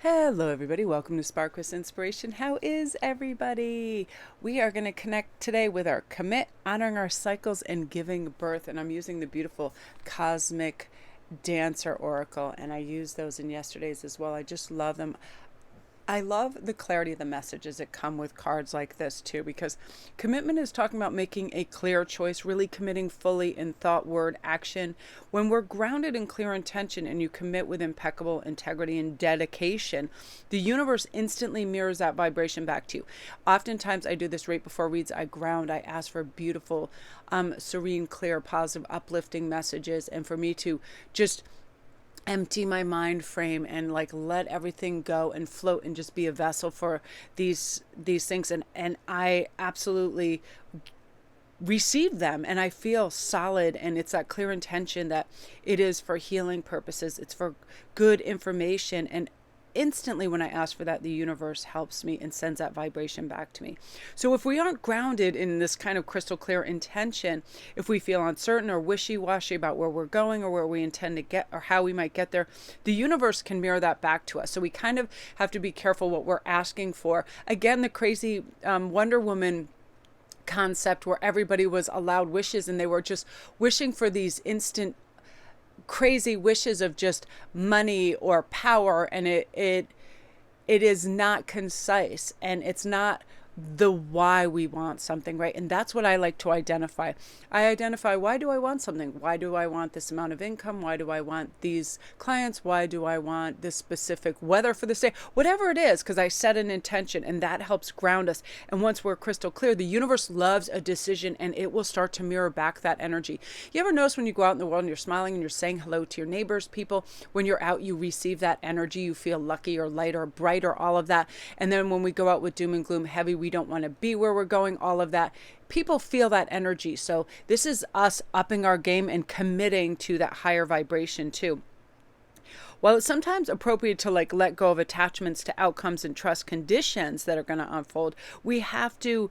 Hello, everybody. Welcome to Spark with Inspiration. How is everybody? We are going to connect today with our commit, honoring our cycles, and giving birth. And I'm using the beautiful Cosmic Dancer Oracle, and I used those in yesterday's as well. I just love them. I love the clarity of the messages that come with cards like this too, because commitment is talking about making a clear choice, really committing fully in thought, word, action. When we're grounded in clear intention and you commit with impeccable integrity and dedication, the universe instantly mirrors that vibration back to you. Oftentimes I do this right before reads. I ground, I ask for beautiful, serene, clear, positive, uplifting messages, and for me to just empty my mind frame and like let everything go and float and just be a vessel for these things, and I absolutely receive them and I feel solid, and it's that clear intention that it is for healing purposes, it's for good information, and instantly when I ask for that, the universe helps me and sends that vibration back to me. So if we aren't grounded in this kind of crystal clear intention, if we feel uncertain or wishy-washy about where we're going or where we intend to get or how we might get there, the universe can mirror that back to us. So we kind of have to be careful what we're asking for. Again, the crazy Wonder Woman concept where everybody was allowed wishes and they were just wishing for these instant crazy wishes of just money or power, and it is not concise, and it's not the why we want something, right? And that's what I like to identify. I identify, why do I want something? Why do I want this amount of income? Why do I want these clients? Why do I want this specific weather for this day? Whatever it is, because I set an intention, and that helps ground us. And once we're crystal clear, the universe loves a decision, and it will start to mirror back that energy. You ever notice when you go out in the world and you're smiling and you're saying hello to your neighbors, people, when you're out, you receive that energy, you feel lucky or light or bright or all of that. And then when we go out with doom and gloom, heavy, we don't want to be where we're going, all of that. People feel that energy. So this is us upping our game and committing to that higher vibration too. While it's sometimes appropriate to let go of attachments to outcomes and trust conditions that are going to unfold, we have to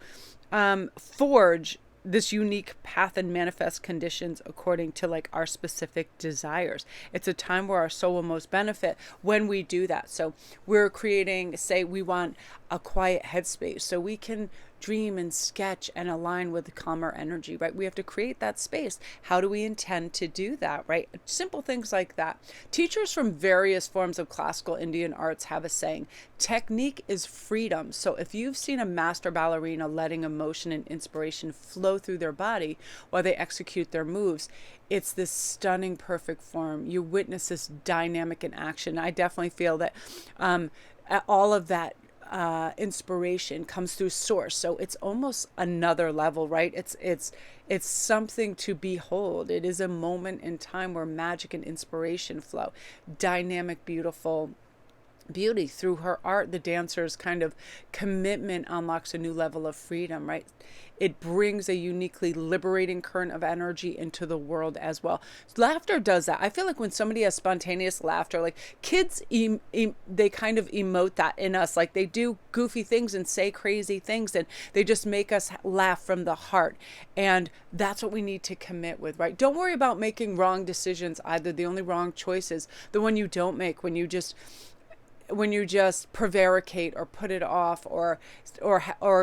forge this unique path and manifest conditions according to our specific desires. It's a time where our soul will most benefit when we do that. So we're creating, say we want a quiet headspace so we can dream and sketch and align with calmer energy, right? We have to create that space. How do we intend to do that, right? Simple things like that. Teachers from various forms of classical Indian arts have a saying, technique is freedom. So if you've seen a master ballerina letting emotion and inspiration flow through their body while they execute their moves, it's this stunning, perfect form. You witness this dynamic in action. I definitely feel that all of that inspiration comes through source, so it's almost another level, right? It's something to behold. It is a moment in time where magic and inspiration flow, dynamic, beautiful beauty. Through her art, the dancer's kind of commitment unlocks a new level of freedom, right? It brings a uniquely liberating current of energy into the world as well. Laughter does that. I feel like when somebody has spontaneous laughter, like kids, they kind of emote that in us. Like they do goofy things and say crazy things, and they just make us laugh from the heart. And that's what we need to commit with, right? Don't worry about making wrong decisions either. The only wrong choice is the one you don't make, when you just prevaricate or put it off, or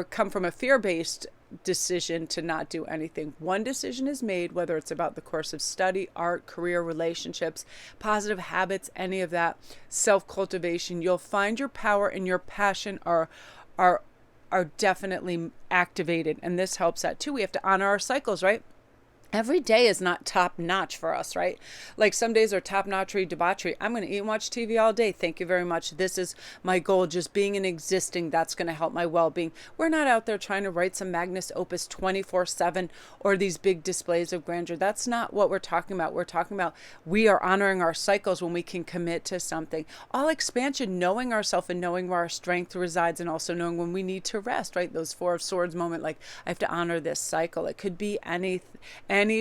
come from a fear-based decision to not do anything. One decision is made, whether it's about the course of study, art, career, relationships, positive habits, any of that, self-cultivation. You'll find your power and your passion are definitely activated, and this helps that too. We have to honor our cycles, right? Every day is not top notch for us, right? Like some days are top notchery, debauchery. I'm going to eat and watch TV all day. Thank you very much. This is my goal. Just being and existing, that's going to help my well-being. We're not out there trying to write some magnus opus 24/7 or these big displays of grandeur. That's not what we're talking about. We're talking about we are honoring our cycles when we can commit to something. All expansion, knowing ourselves and knowing where our strength resides, and also knowing when we need to rest, right? Those Four of Swords moment, like I have to honor this cycle. It could be any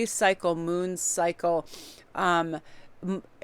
cycle, moon cycle,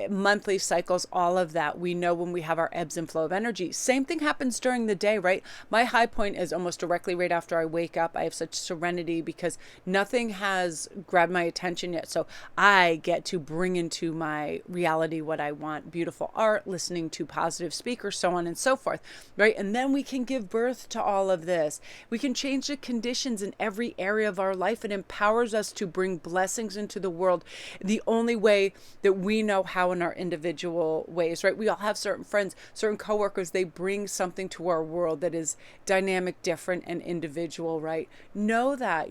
monthly cycles, all of that. We know when we have our ebbs and flow of energy. Same thing happens during the day, right? My high point is almost directly right after I wake up. I have such serenity because nothing has grabbed my attention yet. So I get to bring into my reality what I want: beautiful art, listening to positive speakers, so on and so forth, right? And then we can give birth to all of this. We can change the conditions in every area of our life. It empowers us to bring blessings into the world the only way that we know how, in our individual ways, right? We all have certain friends, certain coworkers, they bring something to our world that is dynamic, different, and individual, right? Know that,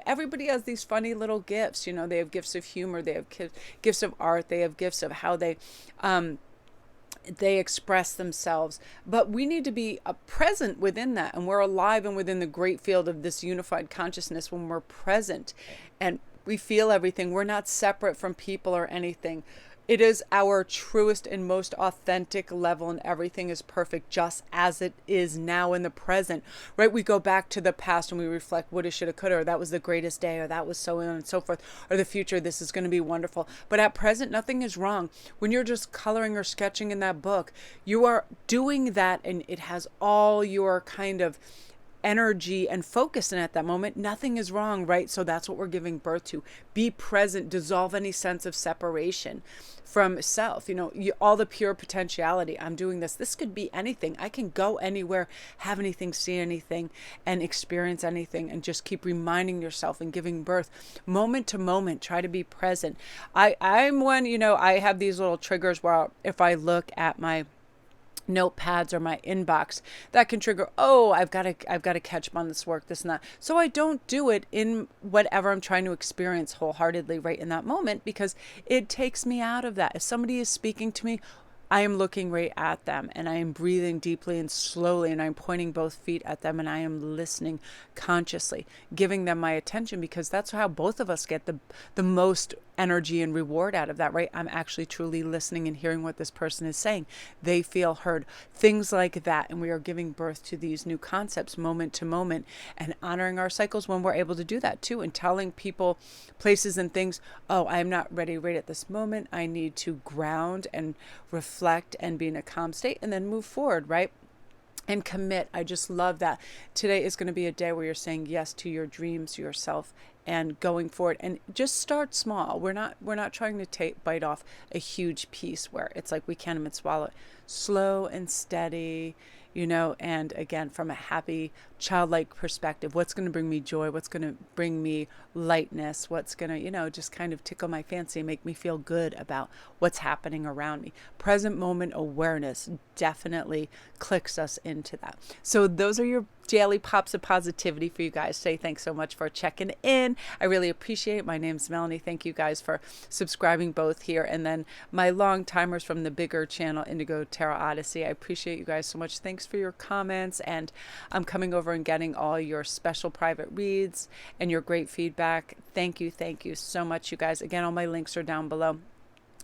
everybody has these funny little gifts. They have gifts of humor, they have gifts of art, they have gifts of how they express themselves, but we need to be present within that, and we're alive and within the great field of this unified consciousness when we're present and we feel everything. We're not separate from people or anything. It is our truest and most authentic level, and everything is perfect just as it is now in the present, right? We go back to the past and we reflect, woulda, shoulda, coulda, or that was the greatest day, or that was so on and so forth, or the future, this is going to be wonderful. But at present, nothing is wrong. When you're just coloring or sketching in that book, you are doing that, and it has all your kind of energy and focus in at that moment. Nothing is wrong, right? So that's what we're giving birth to. Be present, dissolve any sense of separation from self, all the pure potentiality. I'm doing this. This could be anything. I can go anywhere, have anything, see anything, and experience anything, and just keep reminding yourself and giving birth moment to moment. Try to be present. I'm one, I have these little triggers where if I look at my notepads or my inbox, that can trigger, I've got to catch up on this work, this and that. So I don't do it in whatever I'm trying to experience wholeheartedly right in that moment, because it takes me out of that. If somebody is speaking to me, I am looking right at them, and I am breathing deeply and slowly, and I'm pointing both feet at them, and I am listening consciously, giving them my attention, because that's how both of us get the most energy and reward out of that, right? I'm actually truly listening and hearing what this person is saying. They feel heard. Things like that. And we are giving birth to these new concepts moment to moment, and honoring our cycles when we're able to do that too, and telling people, places, and things, I'm not ready right at this moment. I need to ground and reflect and be in a calm state, and then move forward, right? And commit. I just love that. Today is going to be a day where you're saying yes to your dreams, yourself, and going forward. And just start small. We're not trying to bite off a huge piece where it's like we can't even swallow it. Slow and steady, and again, from a happy, childlike perspective, what's going to bring me joy? What's going to bring me lightness? What's going to, just kind of tickle my fancy and make me feel good about what's happening around me? Present moment awareness definitely clicks us into that. So those are your daily pops of positivity for you guys today. Thanks so much for checking in. I really appreciate it. My name's Melanie. Thank you guys for subscribing both here, and then my long timers from the bigger channel, Indigo, Odyssey. I appreciate you guys so much. Thanks for your comments, and I'm coming over and getting all your special private reads and your great feedback. Thank you so much, you guys. Again, all my links are down below.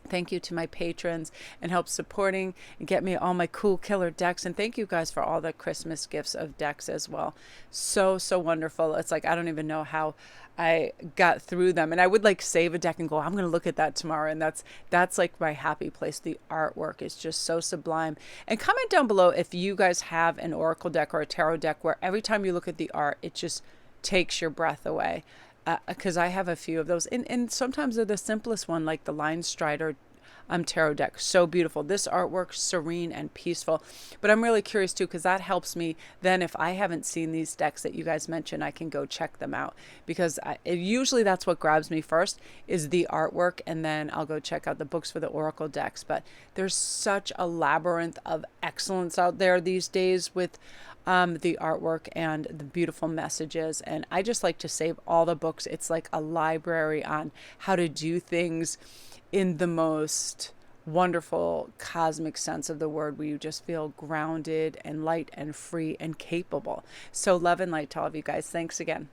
Thank you to my patrons and help supporting and get me all my cool killer decks. And thank you guys for all the Christmas gifts of decks as well. So wonderful. It's like, I don't even know how I got through them. And I would save a deck and go, I'm going to look at that tomorrow. And that's like my happy place. The artwork is just so sublime. And comment down below if you guys have an oracle deck or a tarot deck where every time you look at the art, it just takes your breath away. Because I have a few of those, and sometimes they're the simplest one, like the Line Strider tarot deck. So beautiful. This artwork, serene and peaceful. But I'm really curious too, because that helps me then, if I haven't seen these decks that you guys mentioned, I can go check them out, because usually that's what grabs me first, is the artwork, and then I'll go check out the books for the oracle decks. But there's such a labyrinth of excellence out there these days with the artwork and the beautiful messages. And I just like to save all the books. It's like a library on how to do things in the most wonderful cosmic sense of the word, where you just feel grounded and light and free and capable. So love and light to all of you guys. Thanks again.